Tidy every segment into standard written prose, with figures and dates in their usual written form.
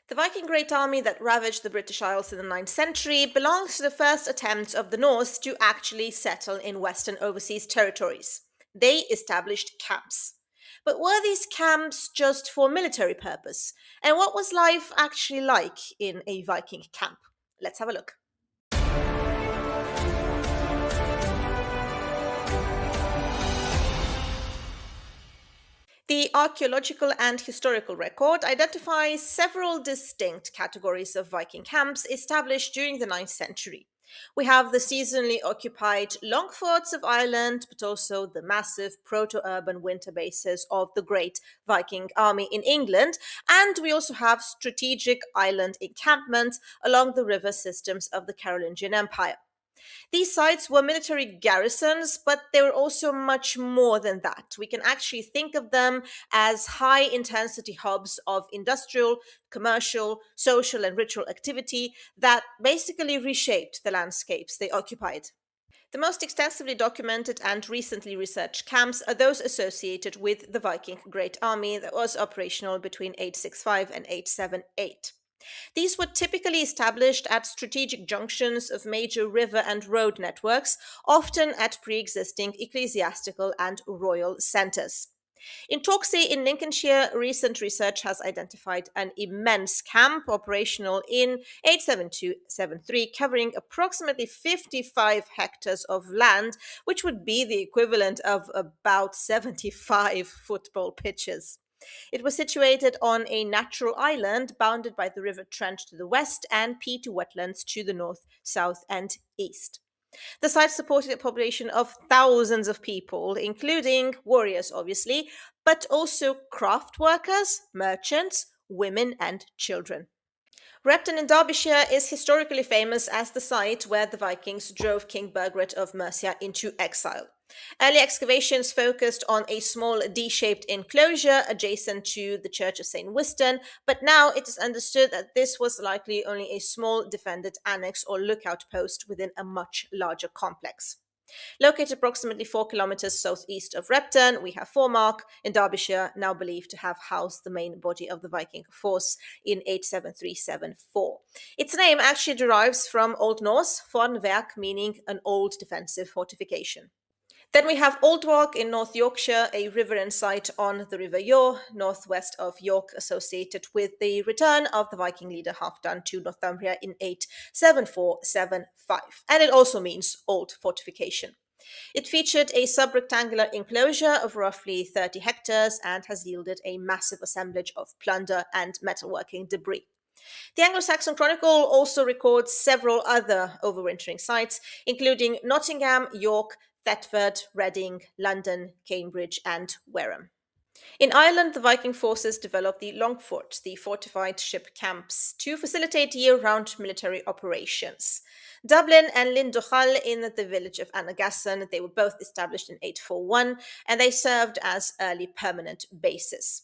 The Viking Great Army that ravaged the British Isles in the 9th century belongs to the first attempts of the Norse to actually settle in Western overseas territories. They established camps. But were these camps just for military purpose? And what was life actually like in a Viking camp? Let's have a look. The archaeological and historical record identifies several distinct categories of Viking camps established during the 9th century. We have the seasonally occupied long forts of Ireland, but also the massive proto urban winter bases of the Great Viking Army in England, and we also have strategic island encampments along the river systems of the Carolingian Empire. These sites were military garrisons, but they were also much more than that. We can actually think of them as high intensity hubs of industrial, commercial, social, and ritual activity that basically reshaped the landscapes they occupied. The most extensively documented and recently researched camps are those associated with the Viking Great Army that was operational between 865 and 878. These were typically established at strategic junctions of major river and road networks, often at pre existing ecclesiastical and royal centres. In Torksey in Lincolnshire, recent research has identified an immense camp operational in 872-73, covering approximately 55 hectares of land, which would be the equivalent of about 75 football pitches. It was situated on a natural island bounded by the River Trent to the west and peat wetlands to the north, south, and east. The site supported a population of thousands of people, including warriors, obviously, but also craft workers, merchants, women, and children. Repton in Derbyshire is historically famous as the site where the Vikings drove King Burgred of Mercia into exile. Early excavations focused on a small D-shaped enclosure adjacent to the Church of St. Wystan, but now it is understood that this was likely only a small defended annex or lookout post within a much larger complex. Located approximately 4 kilometers southeast of Repton, we have Formark in Derbyshire, now believed to have housed the main body of the Viking force in 873-74. Its name actually derives from Old Norse, fornwerk, meaning an old defensive fortification. Then we have Aldwark in North Yorkshire, a riverine site on the River Yore, northwest of York, associated with the return of the Viking leader Halfdan to Northumbria in 874-75. And it also means old fortification. It featured a sub-rectangular enclosure of roughly 30 hectares and has yielded a massive assemblage of plunder and metalworking debris. The Anglo-Saxon Chronicle also records several other overwintering sites, including Nottingham, York, Thetford, Reading, London, Cambridge, and Wareham. In Ireland, the Viking forces developed the Longfort, the fortified ship camps, to facilitate year-round military operations. Dublin and Lindochal in the village of Annagassan, they were both established in 841, and they served as early permanent bases.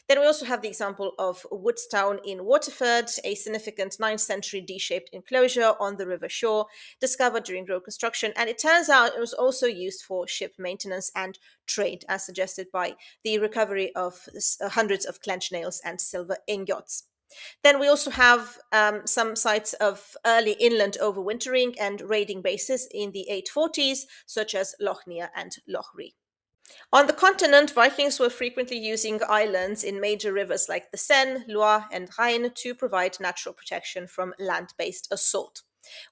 Then we also have the example of Woodstown in Waterford, a significant 9th century D-shaped enclosure on the river shore, discovered during road construction, and it turns out it was also used for ship maintenance and trade, as suggested by the recovery of hundreds of clenched nails and silver ingots. Then we also have some sites of early inland overwintering and raiding bases in the 840s, such as Loch Nea and Loch Ree. On the continent, Vikings were frequently using islands in major rivers like the Seine, Loire, and Rhine to provide natural protection from land-based assault.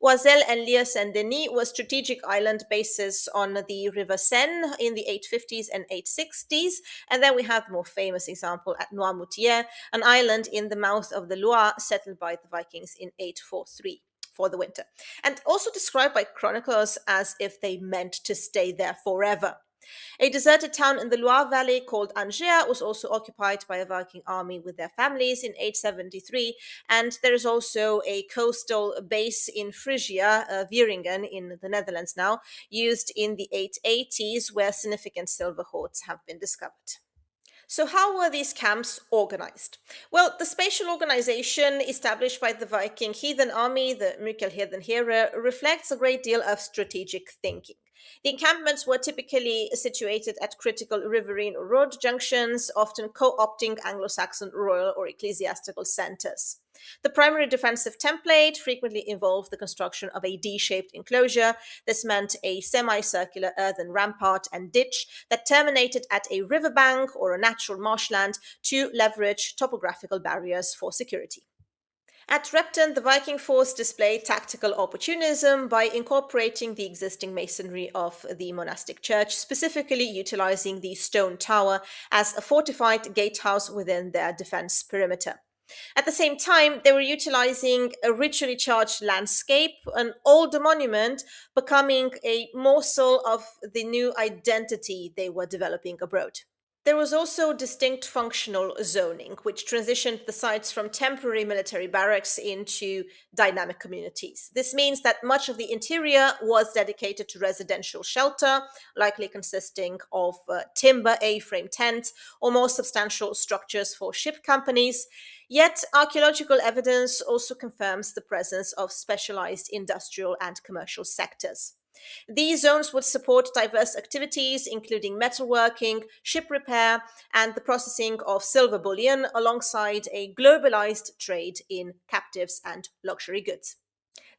Oiselle and Lier Saint-Denis were strategic island bases on the River Seine in the 850s and 860s, and then we have the more famous example at Noirmoutier, an island in the mouth of the Loire settled by the Vikings in 843 for the winter, and also described by chroniclers as if they meant to stay there forever. A deserted town in the Loire Valley called Angers was also occupied by a Viking army with their families in 873, and there is also a coastal base in Frisia, Wieringen in the Netherlands now, used in the 880s, where significant silver hoards have been discovered. So, how were these camps organized? Well, the spatial organization established by the Viking Heathen army, the Heathen Heere, reflects a great deal of strategic thinking. The encampments were typically situated at critical riverine or road junctions, often co opting Anglo Saxon royal or ecclesiastical centers. The primary defensive template frequently involved the construction of a D-shaped enclosure. This meant a semicircular earthen rampart and ditch that terminated at a riverbank or a natural marshland to leverage topographical barriers for security. At Repton, the Viking force displayed tactical opportunism by incorporating the existing masonry of the monastic church, specifically utilizing the stone tower as a fortified gatehouse within their defense perimeter. At the same time, they were utilizing a ritually charged landscape, an older monument becoming a morsel of the new identity they were developing abroad. There was also distinct functional zoning, which transitioned the sites from temporary military barracks into dynamic communities. This means that much of the interior was dedicated to residential shelter, likely consisting of timber A-frame tents or more substantial structures for ship companies. Yet, archaeological evidence also confirms the presence of specialized industrial and commercial sectors. These zones would support diverse activities, including metalworking, ship repair, and the processing of silver bullion, alongside a globalized trade in captives and luxury goods.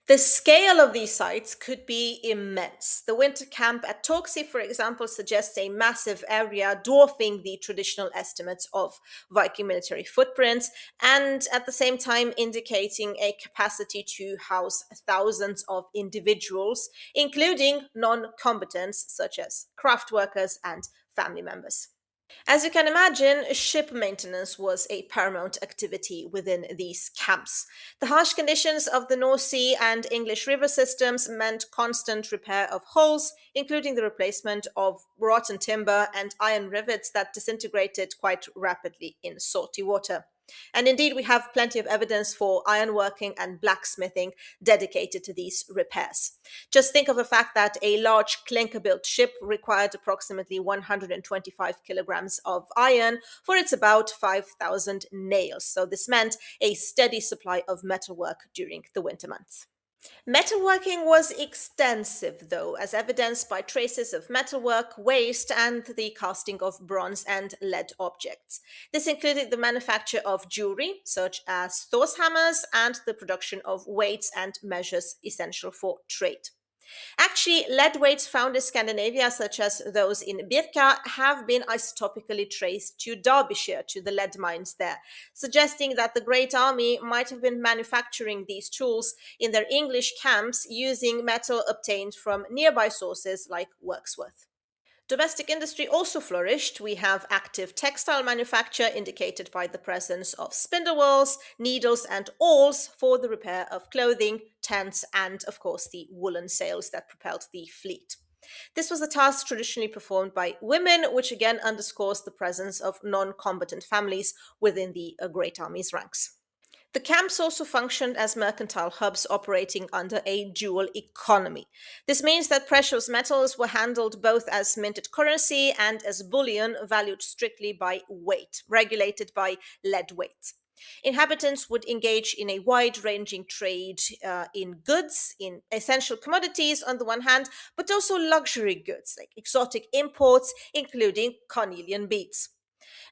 The scale of these sites could be immense. The winter camp at Torksey, for example, suggests a massive area dwarfing the traditional estimates of Viking military footprints, and at the same time indicating a capacity to house thousands of individuals, including non combatants such as craft workers and family members. As you can imagine, ship maintenance was a paramount activity within these camps. The harsh conditions of the North Sea and English river systems meant constant repair of hulls, including the replacement of rotten timber and iron rivets that disintegrated quite rapidly in salty water. And indeed, we have plenty of evidence for ironworking and blacksmithing dedicated to these repairs. Just think of the fact that a large clinker built ship required approximately 125 kilograms of iron for its about 5,000 nails. So, this meant a steady supply of metalwork during the winter months. Metalworking was extensive, though, as evidenced by traces of metalwork, waste, and the casting of bronze and lead objects. This included the manufacture of jewelry, such as Thor's hammers, and the production of weights and measures essential for trade. Actually, lead weights found in Scandinavia, such as those in Birka, have been isotopically traced to Derbyshire, to the lead mines there, suggesting that the Great Army might have been manufacturing these tools in their English camps using metal obtained from nearby sources like Wirksworth. Domestic industry also flourished. We have active textile manufacture indicated by the presence of spindle wheels, needles, and awls for the repair of clothing, tents, and, of course, the woolen sails that propelled the fleet. This was a task traditionally performed by women, which again underscores the presence of non combatant families within the Great Army's ranks. The camps also functioned as mercantile hubs operating under a dual economy. This means that precious metals were handled both as minted currency and as bullion valued strictly by weight, regulated by lead weight. Inhabitants would engage in a wide ranging trade in goods, in essential commodities on the one hand, but also luxury goods like exotic imports, including cornelian beads.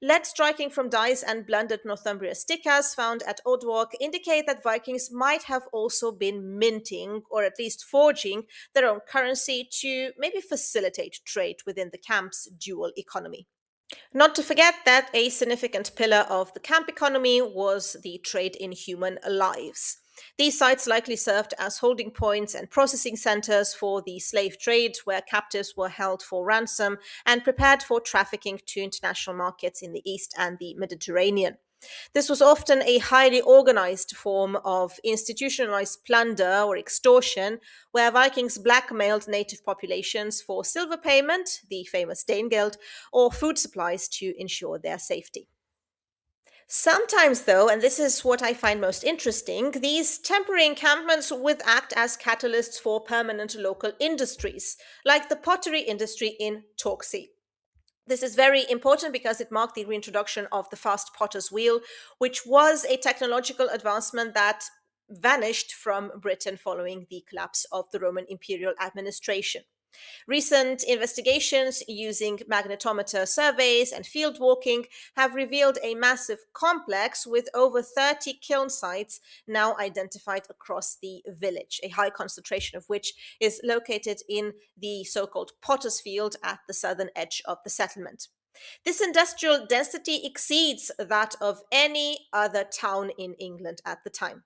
Lead striking from dies and blended Northumbria stickas found at Odwark indicate that Vikings might have also been minting, or at least forging, their own currency to maybe facilitate trade within the camp's dual economy. Not to forget that a significant pillar of the camp economy was the trade in human lives. These sites likely served as holding points and processing centers for the slave trade, where captives were held for ransom and prepared for trafficking to international markets in the East and the Mediterranean. This was often a highly organized form of institutionalized plunder or extortion, where Vikings blackmailed native populations for silver payment, the famous Danegeld, or food supplies to ensure their safety. Sometimes, though, and this is what I find most interesting, these temporary encampments would act as catalysts for permanent local industries, like the pottery industry in Torksey. This is very important because it marked the reintroduction of the fast potter's wheel, which was a technological advancement that vanished from Britain following the collapse of the Roman imperial administration. Recent investigations using magnetometer surveys and field walking have revealed a massive complex with over 30 kiln sites now identified across the village, a high concentration of which is located in the so-called Potter's Field at the southern edge of the settlement. This industrial density exceeds that of any other town in England at the time.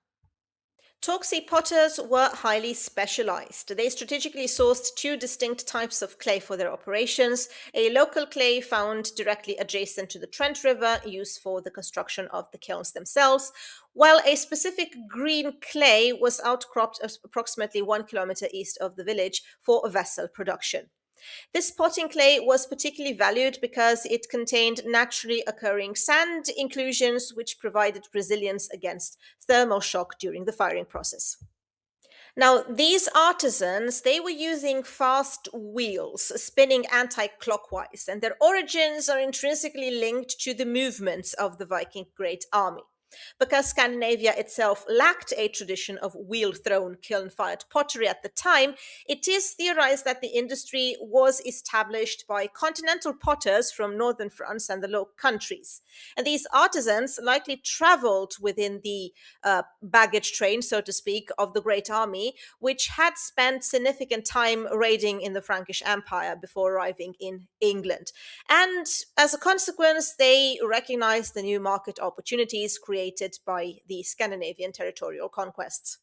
Torksey potters were highly specialized. They strategically sourced two distinct types of clay for their operations: a local clay found directly adjacent to the Trent River, used for the construction of the kilns themselves, while a specific green clay was outcropped approximately 1 kilometer east of the village for vessel production. This potting clay was particularly valued because it contained naturally occurring sand inclusions, which provided resilience against thermal shock during the firing process. Now, these artisans, they were using fast wheels, spinning anti-clockwise, and their origins are intrinsically linked to the movements of the Viking Great Army. Because Scandinavia itself lacked a tradition of wheel-thrown, kiln-fired pottery at the time, it is theorized that the industry was established by continental potters from northern France and the Low Countries. And these artisans likely traveled within the baggage train, so to speak, of the Great Army, which had spent significant time raiding in the Frankish Empire before arriving in England. And as a consequence, they recognized the new market opportunities created by the Scandinavian territorial conquests.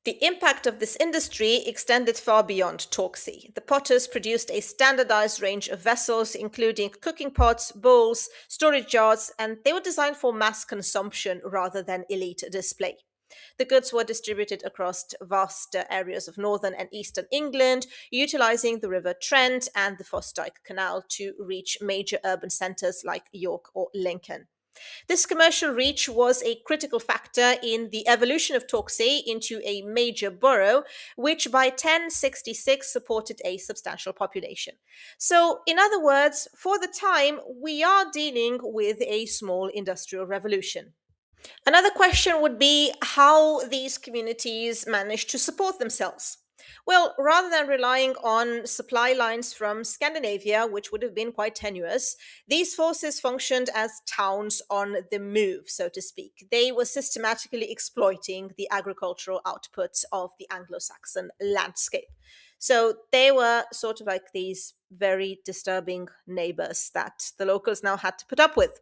The impact of this industry extended far beyond Torksey. The potters produced a standardized range of vessels, including cooking pots, bowls, storage jars, and they were designed for mass consumption rather than elite display. The goods were distributed across vast areas of northern and eastern England, utilizing the River Trent and the Fosdyke Canal to reach major urban centres like York or Lincoln. This commercial reach was a critical factor in the evolution of Torksey into a major borough, which by 1066 supported a substantial population. So, in other words, for the time, we are dealing with a small industrial revolution. Another question would be how these communities managed to support themselves. Well, rather than relying on supply lines from Scandinavia, which would have been quite tenuous, these forces functioned as towns on the move, so to speak. They were systematically exploiting the agricultural outputs of the Anglo-Saxon landscape. So they were sort of like these very disturbing neighbors that the locals now had to put up with.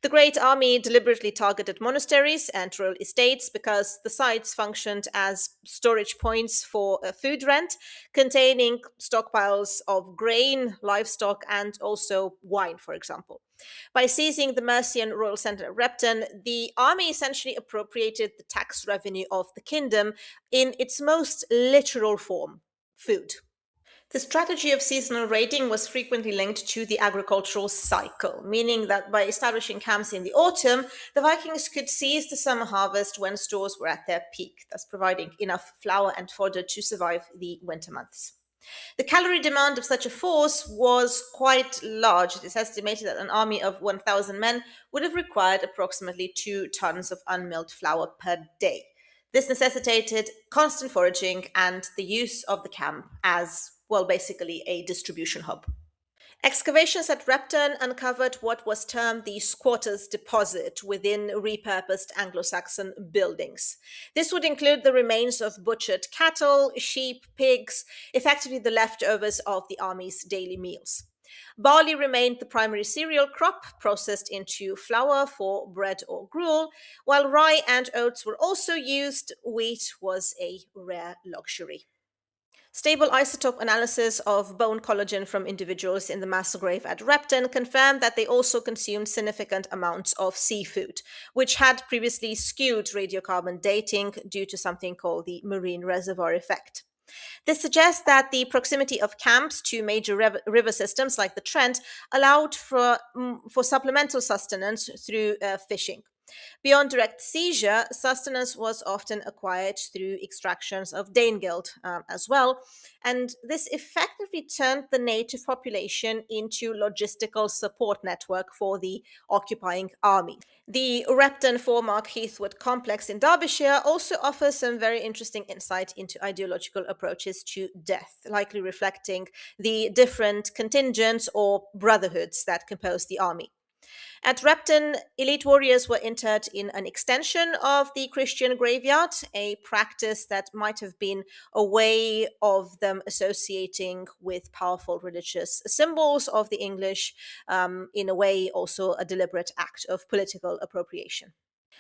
The Great Army deliberately targeted monasteries and royal estates because the sites functioned as storage points for food rent, containing stockpiles of grain, livestock, and also wine, for example. By seizing the Mercian royal centre at Repton, the army essentially appropriated the tax revenue of the kingdom in its most literal form: food. The strategy of seasonal raiding was frequently linked to the agricultural cycle, meaning that by establishing camps in the autumn, the Vikings could seize the summer harvest when stores were at their peak, thus providing enough flour and fodder to survive the winter months. The calorie demand of such a force was quite large. It is estimated that an army of 1,000 men would have required approximately 2 tons of unmilled flour per day. This necessitated constant foraging and the use of the camp as, well, basically a distribution hub. Excavations at Repton uncovered what was termed the squatters' deposit within repurposed Anglo-Saxon buildings. This would include the remains of butchered cattle, sheep, pigs, effectively the leftovers of the army's daily meals. Barley remained the primary cereal crop, processed into flour for bread or gruel, while rye and oats were also used. Wheat was a rare luxury. Stable isotope analysis of bone collagen from individuals in the mass grave at Repton confirmed that they also consumed significant amounts of seafood, which had previously skewed radiocarbon dating due to something called the marine reservoir effect. This suggests that the proximity of camps to major river systems like the Trent allowed for supplemental sustenance through fishing. Beyond direct seizure, sustenance was often acquired through extractions of danegeld as well, and this effectively turned the native population into logistical support network for the occupying army. The Repton Foremark Heathwood complex in Derbyshire also offers some very interesting insight into ideological approaches to death, likely reflecting the different contingents or brotherhoods that compose the army. At Repton, elite warriors were interred in an extension of the Christian graveyard, a practice that might have been a way of them associating with powerful religious symbols of the English, in a way also a deliberate act of political appropriation.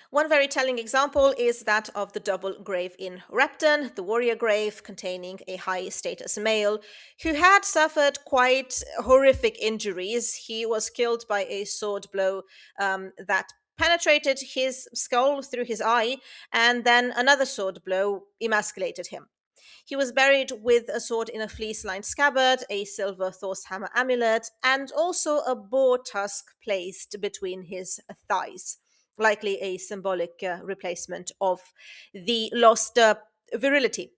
One very telling example is that of the double grave in Repton, the warrior grave containing a high status male who had suffered quite horrific injuries. He was killed by a sword blow that penetrated his skull through his eye, and then another sword blow emasculated him. He was buried with a sword in a fleece lined scabbard, a silver Thor's hammer amulet, and also a boar tusk placed between his thighs, likely a symbolic replacement of the lost virility.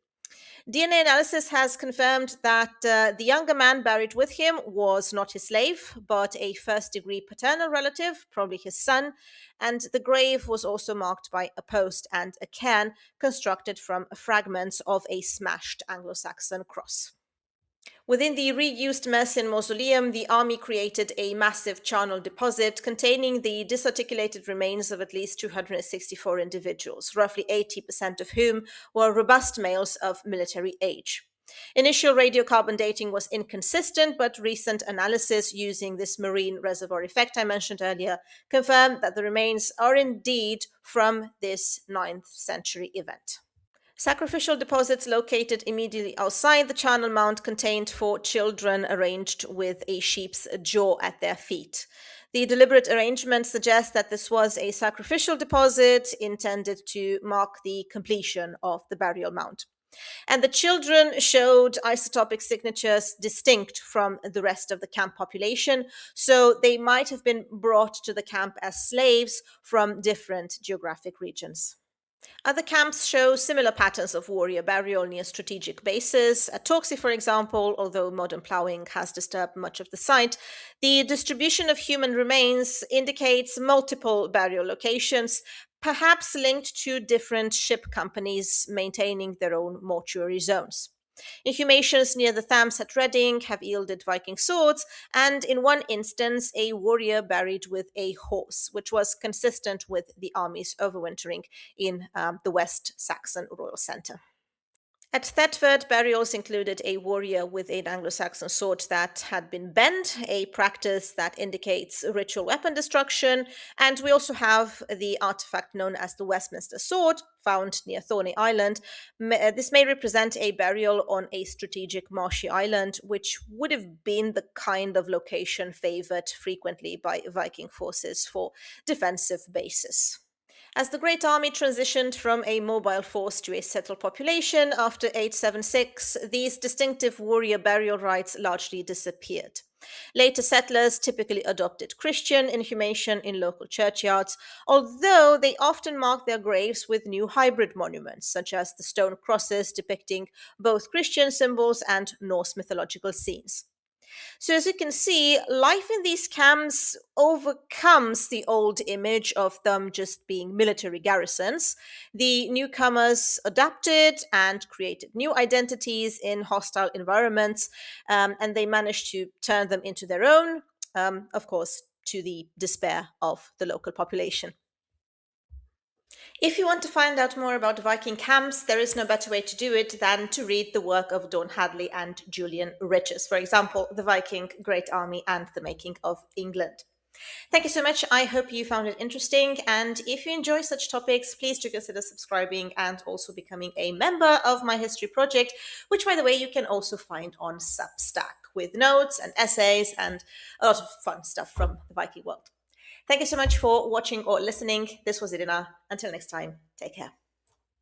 DNA analysis has confirmed that the younger man buried with him was not his slave, but a first degree paternal relative, probably his son, and the grave was also marked by a post and a cairn constructed from fragments of a smashed Anglo Saxon cross. Within the reused Mercin mausoleum, the army created a massive charnel deposit containing the disarticulated remains of at least 264 individuals, roughly 80% of whom were robust males of military age. Initial radiocarbon dating was inconsistent, but recent analysis using this marine reservoir effect I mentioned earlier confirmed that the remains are indeed from this 9th century event. Sacrificial deposits located immediately outside the charnel mound contained 4 children arranged with a sheep's jaw at their feet. The deliberate arrangement suggests that this was a sacrificial deposit intended to mark the completion of the burial mound. And the children showed isotopic signatures distinct from the rest of the camp population, so they might have been brought to the camp as slaves from different geographic regions. Other camps show similar patterns of warrior burial near strategic bases. At Torksey, for example, although modern ploughing has disturbed much of the site, the distribution of human remains indicates multiple burial locations, perhaps linked to different ship companies maintaining their own mortuary zones. Inhumations near the Thames at Reading have yielded Viking swords, and in one instance, a warrior buried with a horse, which was consistent with the army's overwintering in the West Saxon Royal Centre. At Thetford, burials included a warrior with an Anglo-Saxon sword that had been bent, a practice that indicates ritual weapon destruction, and we also have the artifact known as the Westminster Sword, found near Thorney Island. This may represent a burial on a strategic marshy island, which would have been the kind of location favored frequently by Viking forces for defensive bases. As the Great Army transitioned from a mobile force to a settled population after 876, these distinctive warrior burial rites largely disappeared. Later settlers typically adopted Christian inhumation in local churchyards, although they often marked their graves with new hybrid monuments, such as the stone crosses depicting both Christian symbols and Norse mythological scenes. So, as you can see, life in these camps overcomes the old image of them just being military garrisons. The newcomers adapted and created new identities in hostile environments, and they managed to turn them into their own, of course, to the despair of the local population. If you want to find out more about Viking camps, there is no better way to do it than to read the work of Dawn Hadley and Julian Riches, for example, The Viking Great Army and the Making of England. Thank you so much. I hope you found it interesting. And if you enjoy such topics, please do consider subscribing and also becoming a member of my history project, which, by the way, you can also find on Substack with notes and essays and a lot of fun stuff from the Viking world. Thank you so much for watching or listening. This was Irina. Until next time, take care.